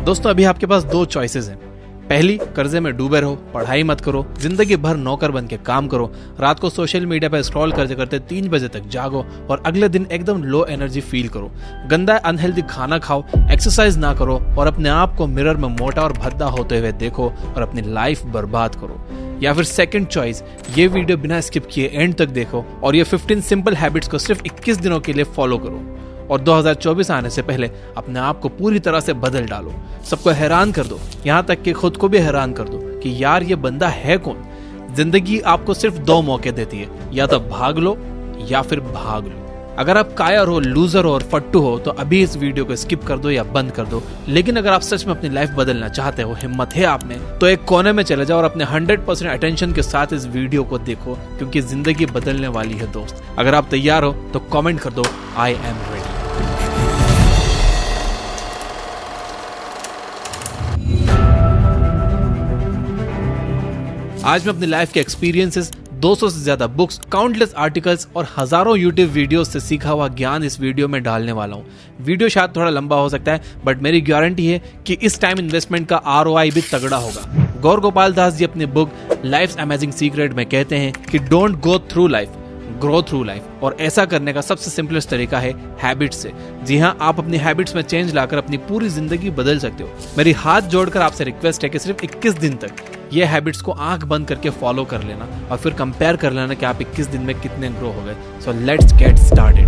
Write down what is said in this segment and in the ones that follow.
दोस्तों अभी आपके पास दो चॉइसेस हैं। पहली, कर्जे में डूबे रहो, पढ़ाई मत करो, जिंदगी भर नौकर बन के काम करो, रात को सोशल मीडिया पर स्क्रॉल करते करते 3 बजे तक जागो और अगले दिन एकदम लो एनर्जी फील करो, गंदा अनहेल्दी खाना खाओ, एक्सरसाइज ना करो और अपने आप को मिरर में मोटा और भद्दा होते हुए देखो और अपनी लाइफ बर्बाद करो। या फिर सेकंड चॉइस, ये वीडियो बिना स्किप किए एंड तक देखो और ये 15 सिंपल हैबिट्स को सिर्फ 21 दिनों के लिए फॉलो करो और 2024 आने से पहले अपने आप को पूरी तरह से बदल डालो। सबको हैरान कर दो, यहाँ तक कि खुद को भी हैरान कर दो कि यार ये बंदा है कौन। जिंदगी आपको सिर्फ 2 मौके देती है, या तो भाग लो या फिर भाग लो। अगर आप कायर हो, लूजर हो और फट्टू हो तो अभी इस वीडियो को स्किप कर दो या बंद कर दो। लेकिन अगर आप सच में अपनी लाइफ बदलना चाहते हो, हिम्मत है आप में, तो एक कोने में चले जाओ और अपने 100% अटेंशन के साथ इस वीडियो को देखो, क्योंकि जिंदगी बदलने वाली है दोस्त। अगर आप तैयार हो तो कमेंट कर दो, आई एम रेडी। आज मैं अपनी लाइफ के एक्सपीरियंसेस, 200 से ज्यादा बुक्स, काउंटलेस आर्टिकल्स और हजारों यूट्यूब वीडियोस से सीखा हुआ ज्ञान इस वीडियो में डालने वाला हूँ। वीडियो शायद थोड़ा लंबा हो सकता है, बट मेरी गारंटी है कि इस टाइम इन्वेस्टमेंट का ROI भी तगड़ा होगा। गौर गोपाल दास जी अपनी बुक लाइफ्स अमेजिंग सीक्रेट में कहते हैं कि don't go through life, grow through life. और ऐसा करने का सबसे सिंपलेस्ट तरीका है हैबिट से। जी हाँ, आप अपनी हैबिट्स में चेंज लाकर अपनी पूरी जिंदगी बदल सकते हो। मेरी हाथ जोड़कर आपसे रिक्वेस्ट है कि सिर्फ 21 दिन तक ये हैबिट्स को आंख बंद करके फॉलो कर लेना और फिर कंपेयर कर लेना कि आप 21 दिन में कितने ग्रो हो गए। So let's get started.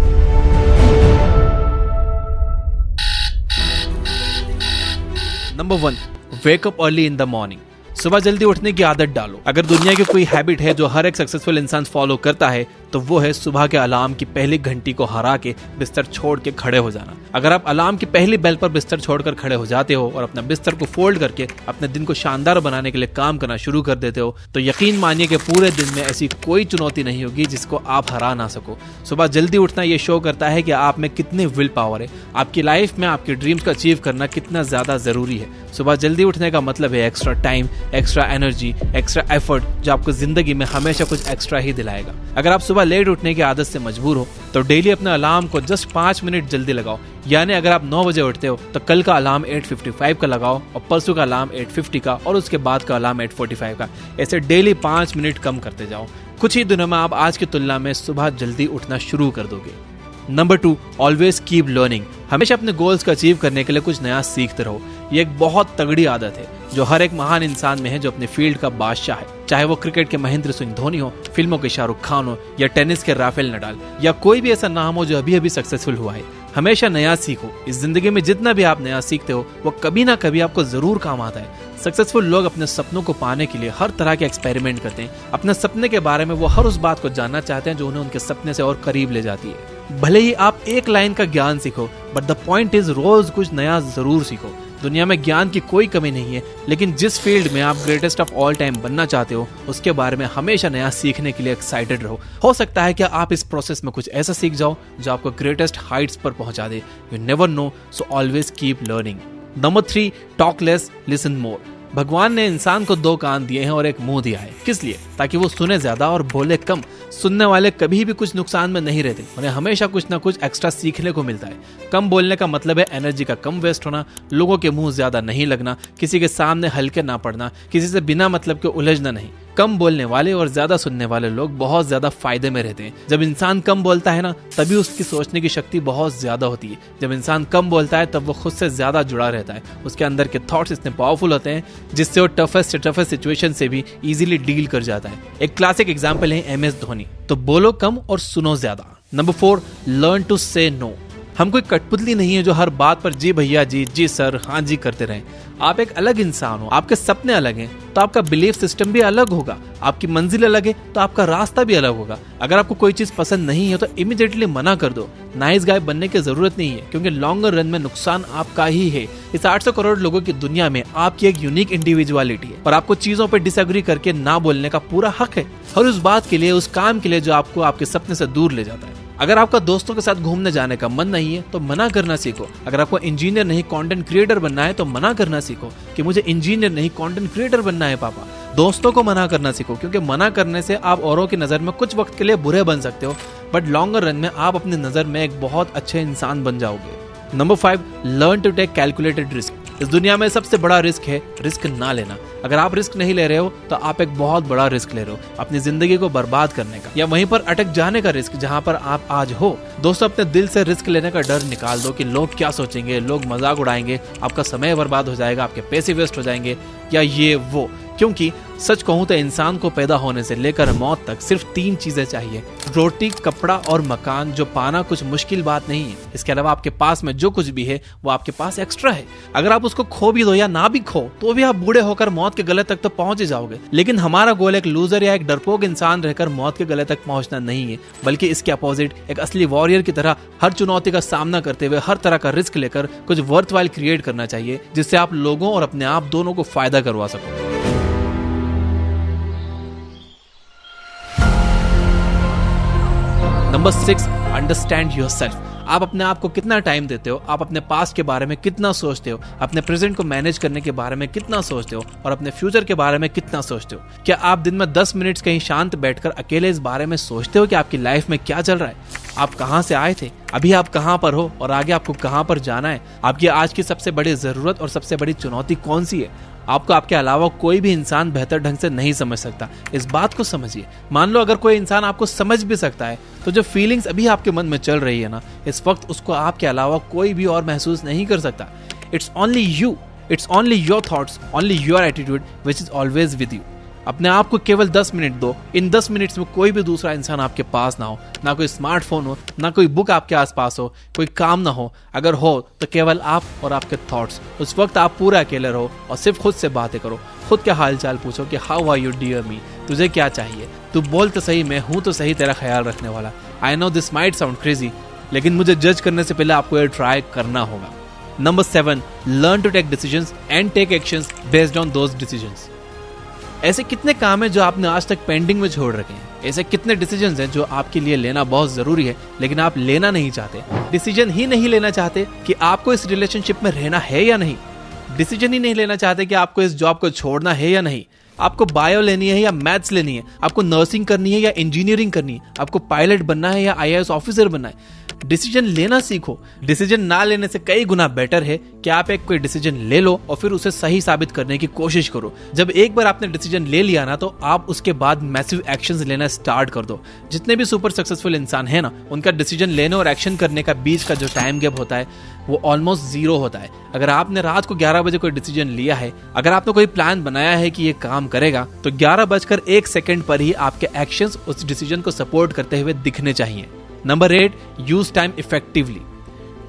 Number 1, wake up early in the morning. सुबह जल्दी उठने की आदत डालो। अगर दुनिया की कोई हैबिट है जो हर एक सक्सेसफुल इंसान फॉलो करता है तो वो है सुबह के अलार्म की पहली घंटी को हरा के बिस्तर छोड़ के खड़े हो जाना। अगर आप अलार्म की पहली बेल पर बिस्तर छोड़कर खड़े हो जाते हो और अपना बिस्तर को फोल्ड करके अपने दिन को शानदार बनाने के लिए काम करना शुरू कर देते हो तो यकीन मानिए कि पूरे दिन में ऐसी कोई चुनौती नहीं होगी जिसको आप हरा ना सको। सुबह जल्दी उठना ये शो करता है कि आप में कितनी विल पावर है, आपकी लाइफ में आपके ड्रीम्स को अचीव करना कितना ज्यादा जरूरी है। सुबह जल्दी उठने का मतलब है extra time, extra energy, extra effort, जो आपको जिंदगी में हमेशा कुछ एक्स्ट्रा ही दिलाएगा। अगर आप सुबह लेट उठने की आदत से मजबूर हो तो डेली अपने अलार्म को जस्ट 5 मिनट जल्दी लगाओ। यानी अगर आप 9 बजे उठते हो तो कल का अलार्म 8:55 का लगाओ और परसों का अलार्म 8:50 का और उसके बाद का अलार्म 8:45 का। ऐसे डेली 5 मिनट कम करते जाओ। कुछ ही दिनों में आप आज की तुलना में सुबह जल्दी उठना शुरू कर दोगे। Number 2, always keep learning. हमेशा अपने गोल्स को अचीव करने के लिए कुछ नया सीखते रहो। ये एक बहुत तगड़ी आदत है जो हर एक महान इंसान में है जो अपने फील्ड का बादशाह है। चाहे वो क्रिकेट के महेंद्र सिंह धोनी हो, फिल्मों के शाहरुख खान हो या टेनिस के राफेल नडाल या कोई भी ऐसा नाम हो जो अभी अभी सक्सेसफुल हुआ है। हमेशा नया सीखो। इस जिंदगी में जितना भी आप नया सीखते हो वो कभी ना कभी आपको जरूर काम आता है। सक्सेसफुल लोग अपने सपनों को पाने के लिए हर तरह के एक्सपेरिमेंट करते हैं। अपने सपने के बारे में वो हर उस बात को जानना चाहते हैं जो उन्हें उनके सपने से और करीब ले जाती है। भले ही आप एक लाइन का ज्ञान सीखो, but the point is rose कुछ नया जरूर सीखो। दुनिया में ज्ञान की कोई कमी नहीं है, लेकिन जिस फील्ड में आप ग्रेटेस्ट ऑफ ऑल टाइम बनना चाहते हो उसके बारे में हमेशा नया सीखने के लिए एक्साइटेड रहो। हो सकता है कि आप इस प्रोसेस में कुछ ऐसा सीख जाओ जो आपको ग्रेटेस्ट हाइट्स पर पहुंचा दे। You never know, so always keep learning. Number 3, talk less, listen more. भगवान ने इंसान को 2 कान दिए हैं और एक मुंह दिया है। किस लिए? ताकि वो सुने ज्यादा और बोले कम। सुनने वाले कभी भी कुछ नुकसान में नहीं रहते, उन्हें हमेशा कुछ ना कुछ एक्स्ट्रा सीखने को मिलता है। कम बोलने का मतलब है एनर्जी का कम वेस्ट होना, लोगों के मुंह ज्यादा नहीं लगना, किसी के सामने हल्के ना पड़ना, किसी से बिना मतलब के उलझना नहीं। कम बोलने वाले और ज्यादा सुनने वाले लोग बहुत ज्यादा फायदे में रहते हैं। जब इंसान कम बोलता है ना, तभी उसकी सोचने की शक्ति बहुत ज्यादा होती है। जब इंसान कम बोलता है तब वो खुद से ज्यादा जुड़ा रहता है। उसके अंदर के थॉट्स इतने पावरफुल होते हैं जिससे वो टफेस्ट सिचुएशन से भी इजीली डील कर जाता है। एक क्लासिक एग्जांपल है MS धोनी। तो बोलो कम और सुनो ज्यादा। नंबर 4, लर्न टू से नो। हम कोई कठपुतली नहीं है जो हर बात पर जी भैया जी, जी सर, हाँ जी करते रहें। आप एक अलग इंसान हो, आपके सपने अलग हैं तो आपका बिलीफ सिस्टम भी अलग होगा। आपकी मंजिल अलग है तो आपका रास्ता भी अलग होगा। अगर आपको कोई चीज पसंद नहीं है तो इमीडिएटली मना कर दो। नाइस गाय बनने की जरूरत नहीं है, क्योंकि लॉन्गर रन में नुकसान आपका ही है। इस 800 करोड़ लोगों की दुनिया में आपकी एक यूनिक इंडिविजुअलिटी है और आपको चीजों पर डिसएग्री करके ना बोलने का पूरा हक है, हर उस बात के लिए, उस काम के लिए जो आपको आपके सपने से दूर ले जाता है। अगर आपका दोस्तों के साथ घूमने जाने का मन नहीं है तो मना करना सीखो। अगर आपको इंजीनियर नहीं कंटेंट क्रिएटर बनना है तो मना करना सीखो कि मुझे इंजीनियर नहीं कंटेंट क्रिएटर बनना है पापा। दोस्तों को मना करना सीखो, क्योंकि मना करने से आप औरों की नजर में कुछ वक्त के लिए बुरे बन सकते हो, बट लॉन्गर रन में आप अपनी नजर में एक बहुत अच्छे इंसान बन जाओगे। Number 5, learn to take calculated risk. इस दुनिया में सबसे बड़ा रिस्क है रिस्क ना लेना। अगर आप रिस्क नहीं ले रहे हो तो आप एक बहुत बड़ा रिस्क ले रहे हो, अपनी जिंदगी को बर्बाद करने का या वहीं पर अटक जाने का रिस्क जहां पर आप आज हो। दोस्तों, अपने दिल से रिस्क लेने का डर निकाल दो कि लोग क्या सोचेंगे, लोग मजाक उड़ाएंगे, आपका समय बर्बाद हो जाएगा, आपके पैसे वेस्ट हो जाएंगे या ये वो। क्योंकि सच कहूं तो इंसान को पैदा होने से लेकर मौत तक सिर्फ 3 चीजें चाहिए, रोटी, कपड़ा और मकान, जो पाना कुछ मुश्किल बात नहीं है। इसके अलावा आपके पास में जो कुछ भी है वो आपके पास एक्स्ट्रा है। अगर आप उसको खो भी दो या ना भी खो तो भी आप बूढ़े होकर मौत के गले तक तो पहुंच ही जाओगे। लेकिन हमारा गोल एक लूजर या एक डरपोक इंसान रहकर मौत के गले तक पहुंचना नहीं है, बल्कि इसके अपोजिट एक असली वॉरियर की तरह हर चुनौती का सामना करते हुए हर तरह का रिस्क लेकर कुछ वर्थवाइल क्रिएट करना चाहिए, जिससे आप लोगों और अपने आप दोनों को फायदा करवा सको। Number 6, understand yourself. आप अपने आप को कितना टाइम देते हो, आप अपने पास्ट के बारे में कितना सोचते हो, अपने प्रेजेंट को मैनेज करने के बारे में कितना सोचते हो और अपने फ्यूचर के बारे में कितना सोचते हो। क्या आप दिन में 10 मिनट कहीं शांत बैठकर अकेले इस बारे में सोचते हो कि आपकी लाइफ में क्या चल रहा है, आप कहां से आए थे, अभी आप कहां पर हो और आगे आपको कहां पर जाना है, आपकी आज की सबसे बड़ी जरूरत और सबसे बड़ी चुनौती कौन सी है। आपको आपके अलावा कोई भी इंसान बेहतर ढंग से नहीं समझ सकता, इस बात को समझिए। मान लो अगर कोई इंसान आपको समझ भी सकता है तो जो फीलिंग्स अभी आपके मन में चल रही है ना, इस वक्त उसको आपके अलावा कोई भी और महसूस नहीं कर सकता। It's only you, it's only your thoughts, only your attitude which is always with you. अपने आप को केवल 10 मिनट दो। इन 10 मिनट्स में कोई भी दूसरा इंसान आपके पास ना हो, ना कोई स्मार्टफोन हो, ना कोई बुक आपके आसपास हो, कोई काम ना हो। अगर हो तो केवल आप और आपके थॉट्स। उस वक्त आप पूरा अकेले रहो और सिर्फ खुद से बातें करो। खुद के हाल चाल पूछो कि हाउ आर यू डियर मी, तुझे क्या चाहिए, तू बोल तो सही, मैं हूं तो सही तेरा ख्याल रखने वाला। I know this might sound crazy, लेकिन मुझे जज करने से पहले आपको ये ट्राई करना होगा। Number 7, learn to take decisions and take actions based on those decisions. ऐसे कितने काम हैं जो आपने आज तक पेंडिंग में छोड़ रखे हैं? ऐसे कितने डिसीजंस हैं जो आपके लिए लेना बहुत जरूरी है लेकिन आप लेना नहीं चाहते? डिसीजन ही नहीं लेना चाहते कि आपको इस रिलेशनशिप में रहना है या नहीं। डिसीजन ही नहीं लेना चाहते कि आपको इस जॉब को छोड़ना है या नहीं। आपको बायो लेनी है या मैथ्स लेनी है, आपको नर्सिंग करनी है या इंजीनियरिंग करनी है, आपको पायलट बनना है या IAS ऑफिसर बनना है। डिसीजन लेना सीखो। डिसीजन ना लेने से कई गुना बेटर है कि आप एक कोई डिसीजन ले लो और फिर उसे सही साबित करने की कोशिश करो। जब एक बार आपने डिसीजन ले लिया ना, तो आप उसके बाद मैसिव एक्शंस लेना स्टार्ट कर दो। जितने भी सुपर सक्सेसफुल इंसान है ना, उनका डिसीजन लेने और एक्शन करने का बीच का जो टाइम गैप होता है वो ऑलमोस्ट 0 होता है। अगर आपने रात को 11 बजे कोई डिसीजन लिया है, अगर आपने कोई प्लान बनाया है कि ये काम करेगा, तो 11:01 पर ही आपके एक्शंस उस डिसीजन को सपोर्ट करते हुए दिखने चाहिए। Number 8, use time effectively.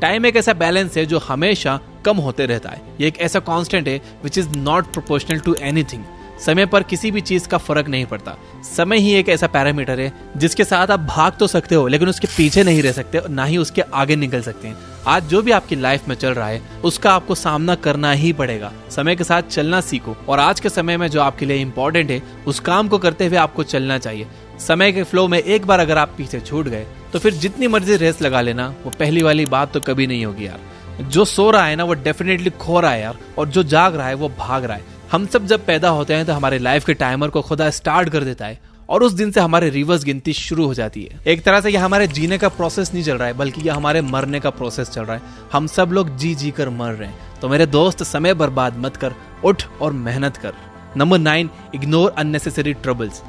Time एक ऐसा बैलेंस है जो हमेशा कम होते रहता है। ये एक ऐसा कांस्टेंट है which is not proportional to anything. समय पर किसी भी चीज का फर्क नहीं पड़ता। समय ही एक ऐसा पैरामीटर है जिसके साथ आप भाग तो सकते हो लेकिन उसके पीछे नहीं रह सकते और ना ही उसके आगे निकल सकते हैं। आज जो भी आपकी लाइफ में चल रहा है उसका आपको सामना करना ही पड़ेगा। समय के साथ चलना सीखो और आज के समय में जो आपके लिए इंपॉर्टेंट है उस काम को करते हुए आपको चलना चाहिए। समय के फ्लो में एक बार अगर आप पीछे छूट गए तो फिर जितनी मर्जी रेस लगा लेना, वो पहली वाली बात तो कभी नहीं होगी यार। जो सो रहा है ना वो डेफिनेटली खो रहा है यार, और जो जाग रहा है वो भाग रहा है। हम सब जब पैदा होते हैं तो हमारे लाइफ के टाइमर को खुदा स्टार्ट कर देता है और उस दिन से हमारे रिवर्स गिनती शुरू हो जाती है। एक तरह से यह हमारे जीने का प्रोसेस नहीं चल रहा है, बल्कि यह हमारे मरने का प्रोसेस चल रहा है। हम सब लोग जी जी कर मर रहे हैं। तो मेरे दोस्त, समय बर्बाद मत कर, उठ और मेहनत कर। Number 9, ignore unnecessary troubles.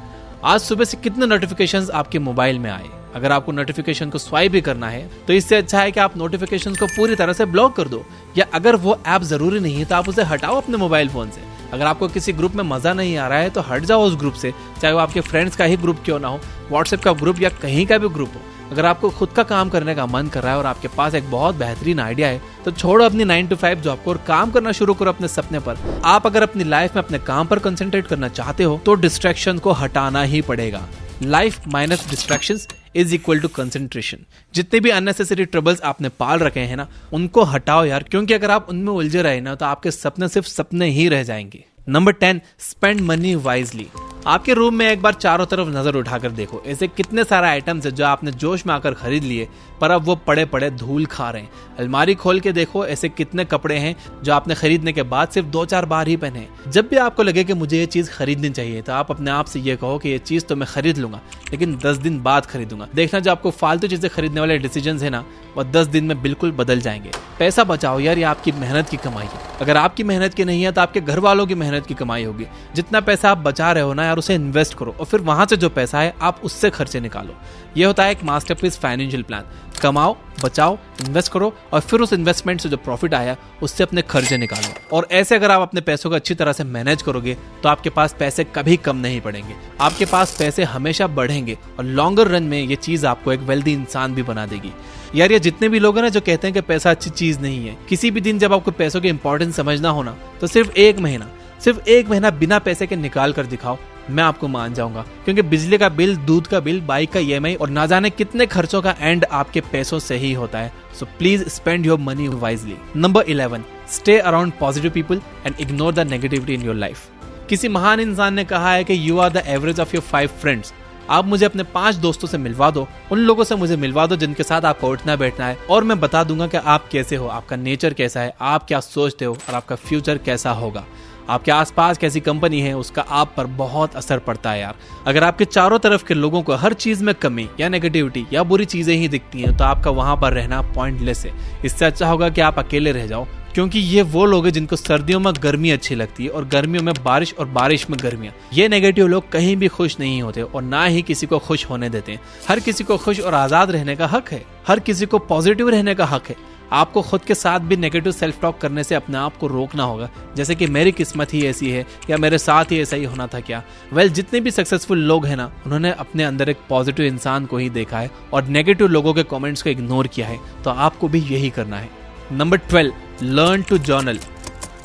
आज सुबह से कितने नोटिफिकेशंस आपके मोबाइल में आए? अगर आपको नोटिफिकेशन को स्वाइप भी करना है तो इससे अच्छा है कि आप नोटिफिकेशन को पूरी तरह से ब्लॉक कर दो, या अगर वो ऐप जरूरी नहीं है तो आप उसे हटाओ अपने मोबाइल फोन से। अगर आपको किसी ग्रुप में मजा नहीं आ रहा है तो हट जाओ उस ग्रुप से, चाहे वो आपके फ्रेंड्स का ही ग्रुप क्यों ना हो, व्हाट्सएप का ग्रुप या कहीं का भी ग्रुप हो। अगर आपको खुद का काम करने का मन कर रहा है और आपके पास एक बहुत बेहतरीन आइडिया है तो छोड़ो अपनी 9 to 5 जॉब को और काम करना शुरू करो अपने सपने पर। आप अगर अपनी लाइफ में अपने काम पर कंसंट्रेट करना चाहते हो तो डिस्ट्रैक्शन को हटाना ही पड़ेगा। Life minus distractions is equal to concentration. जितने भी अननेसेसरी ट्रबल्स आपने पाल रखे हैं ना, उनको हटाओ यार, क्योंकि अगर आप उनमें उलझे रहे ना तो आपके सपने सिर्फ सपने ही रह जाएंगे। Number 10, spend money wisely. आपके रूम में एक बार चारों तरफ नजर उठाकर देखो, ऐसे कितने सारे आइटम्स है जो आपने जोश में आकर खरीद लिए पर अब वो पड़े पड़े धूल खा रहे हैं। अलमारी खोल के देखो, ऐसे कितने कपड़े हैं जो आपने खरीदने के बाद सिर्फ 2-4 बार ही पहने। जब भी आपको लगे कि मुझे ये चीज खरीदनी चाहिए तो आप अपने आप से ये कहो कि ये चीज तो मैं खरीद लूंगा, लेकिन 10 दिन बाद खरीदूंगा। देखना जो आपको फालतू चीजें खरीदने वाले डिसीजन है ना, वो 10 दिन में बिल्कुल बदल जाएंगे। पैसा बचाओ यार, ये आपकी मेहनत की कमाई है। अगर आपकी मेहनत की नहीं है तो आपके घर वालों की मेहनत की कमाई होगी। जितना पैसा आप बचा रहे हो ना यार, उसे इन्वेस्ट करो और फिर वहां से जो पैसा है आप उससे खर्चे निकालो। ये होता है एक मास्टरपीस फाइनेंशियल प्लान। कमाओ, बचाओ, इन्वेस्ट करो और फिर उस इन्वेस्टमेंट से जो प्रॉफिट आया उससे अपने खर्चे निकालो। और ऐसे अगर आप अपने पैसों को अच्छी तरह से मैनेज करोगे तो आपके पास पैसे कभी कम नहीं पड़ेंगे, आपके पास पैसे हमेशा बढ़ेंगे और लॉन्गर रन में ये चीज आपको एक वेल्दी इंसान भी बना देगी। यार ये जितने भी लोग हैं ना जो कहते हैं कि पैसा अच्छी चीज नहीं है, किसी भी दिन जब आपको पैसों की इंपॉर्टेंस समझना हो ना तो सिर्फ एक महीना बिना पैसे के निकाल कर दिखाओ, मैं आपको मान जाऊंगा। क्योंकि बिजली का बिल, दूध का बिल, बाइक का EMI और ना जाने कितने खर्चों का एंड आपके पैसों से ही होता है। So please spend your money wisely. Number 11, stay around positive people and ignore the negativity in your life. किसी महान इंसान ने कहा है कि you are the average of your 5 friends. आप मुझे अपने 5 दोस्तों से मिलवा दो, उन लोगों से मुझे मिलवा दो जिनके साथ आपको उठना बैठना है, और मैं बता दूंगा कि आप कैसे हो, आपका नेचर कैसा है, आप क्या सोचते हो और आपका फ्यूचर कैसा होगा। आपके आसपास कैसी कंपनी है उसका आप पर बहुत असर पड़ता है यार। अगर आपके चारों तरफ के लोगों को हर चीज में कमी या नेगेटिविटी या बुरी चीजें ही दिखती हैं तो आपका वहां पर रहना पॉइंटलेस है। इससे अच्छा होगा कि आप अकेले रह जाओ, क्योंकि ये वो लोग हैं जिनको सर्दियों में गर्मी अच्छी लगती है और गर्मियों में बारिश और बारिश में गर्मियां। ये नेगेटिव लोग कहीं भी खुश नहीं होते और ना ही किसी को खुश होने देते हैं। हर किसी को खुश और आजाद रहने का हक है, हर किसी को पॉजिटिव रहने का हक है। आपको खुद के साथ भी नेगेटिव सेल्फ टॉक करने से अपने आप को रोकना होगा, जैसे कि मेरी किस्मत ही ऐसी है या मेरे साथ ही ऐसा ही होना था क्या। जितने भी सक्सेसफुल लोग हैं ना, उन्होंने अपने अंदर एक पॉजिटिव इंसान को ही देखा है और नेगेटिव लोगों के कमेंट्स को इग्नोर किया है। तो आपको भी यही करना है। Number 12, learn to journal.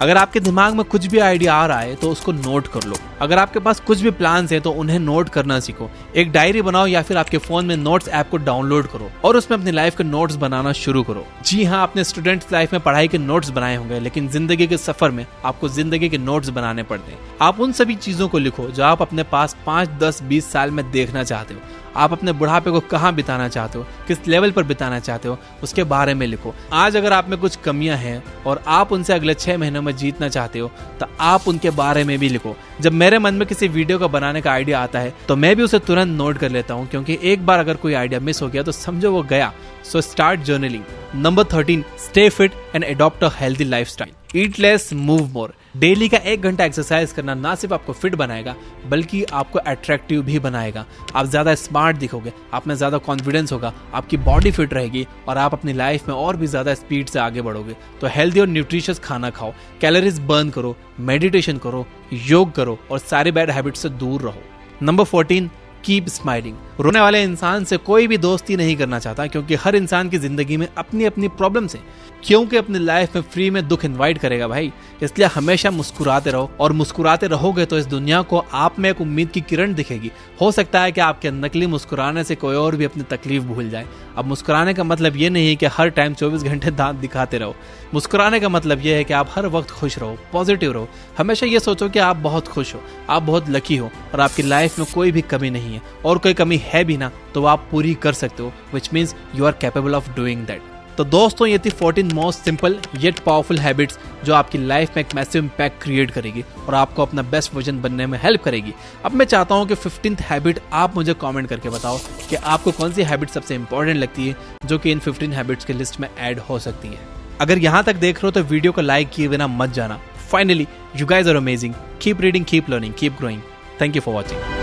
अगर आपके दिमाग में कुछ भी आइडिया आ रहा है तो उसको नोट कर लो। अगर आपके पास कुछ भी प्लान्स हैं तो उन्हें नोट करना सीखो। एक डायरी बनाओ या फिर आपके फोन में नोट्स ऐप को डाउनलोड करो और उसमें अपनी लाइफ के नोट्स बनाना शुरू करो। जी हाँ, आपने स्टूडेंट्स लाइफ में पढ़ाई के नोट्स बनाए होंगे, लेकिन जिंदगी के सफर में आपको जिंदगी के नोट्स बनाने पड़ते हैं। आप उन सभी चीजों को लिखो जो आप अपने पास 5, 10, 20 साल में देखना चाहते हो। आप अपने बुढ़ापे को कहाँ बिताना चाहते हो, किस लेवल पर बिताना चाहते हो, उसके बारे में लिखो। आज अगर आप में कुछ कमियां हैं और आप उनसे अगले 6 महीनों में जीतना चाहते हो तो आप उनके बारे में भी लिखो। जब मेरे मन में किसी वीडियो का बनाने का आइडिया आता है तो मैं भी उसे तुरंत नोट कर लेता हूँ, क्योंकि एक बार अगर कोई आइडिया मिस हो गया तो समझो वो गया। So start journaling. Number 13, stay fit and adopt a healthy lifestyle. Eat less, move more. Daily का 1 घंटा एक्सरसाइज करना ना सिर्फ आपको फिट बनाएगा बल्कि आपको अट्रैक्टिव भी बनाएगा। आप ज्यादा स्मार्ट दिखोगे, आप में ज्यादा कॉन्फिडेंस होगा, आपकी बॉडी फिट रहेगी और आप अपनी लाइफ में और भी ज्यादा स्पीड से आगे बढ़ोगे। तो हेल्दी और न्यूट्रिशियस खाना खाओ, कैलोरीज बर्न करो, मेडिटेशन करो, योग करो और सारी बैड हैबिट से दूर रहो। Number 14, keep smiling. रोने वाले इंसान से कोई भी दोस्ती नहीं करना चाहता, क्योंकि हर इंसान की जिंदगी में अपनी अपनी प्रॉब्लम्स हैं। क्योंकि अपनी लाइफ में फ्री में दुख इनवाइट करेगा भाई। इसलिए हमेशा मुस्कुराते रहो, और मुस्कुराते रहोगे तो इस दुनिया को आप में एक उम्मीद की किरण दिखेगी। हो सकता है कि आपके नकली मुस्कुराने से कोई और भी अपनी तकलीफ भूल जाए। अब मुस्कुराने का मतलब ये नहीं है कि हर टाइम 24 घंटे दांत दिखाते रहो। मुस्कुराने का मतलब ये है कि आप हर वक्त खुश रहो, पॉजिटिव रहो। हमेशा ये सोचो कि आप बहुत खुश हो, आप बहुत लकी हो और आपकी लाइफ में कोई भी कमी नहीं है, और कोई कमी है भी ना तो आप पूरी कर सकते हो, which means you are capable of doing that. तो दोस्तों, ये थी 14 most simple yet powerful habits जो आपकी लाइफ में एक मैसिव इंपैक्ट क्रिएट करेगी और आपको अपना बेस्ट वर्जन बनने में हेल्प करेगी। अब मैं चाहता हूं कि 15th हैबिट आप मुझे कमेंट करके बताओ कि आपको कौन सी हैबिट सबसे इंपॉर्टेंट लगती है जो कि इन 15 हैबिट्स के लिस्ट में ऐड हो सकती है। अगर यहां तक देख रहे हो तो वीडियो को लाइक किए बिना मत जाना। Finally, you guys are amazing. Keep reading, keep learning, keep growing. Thank you for watching.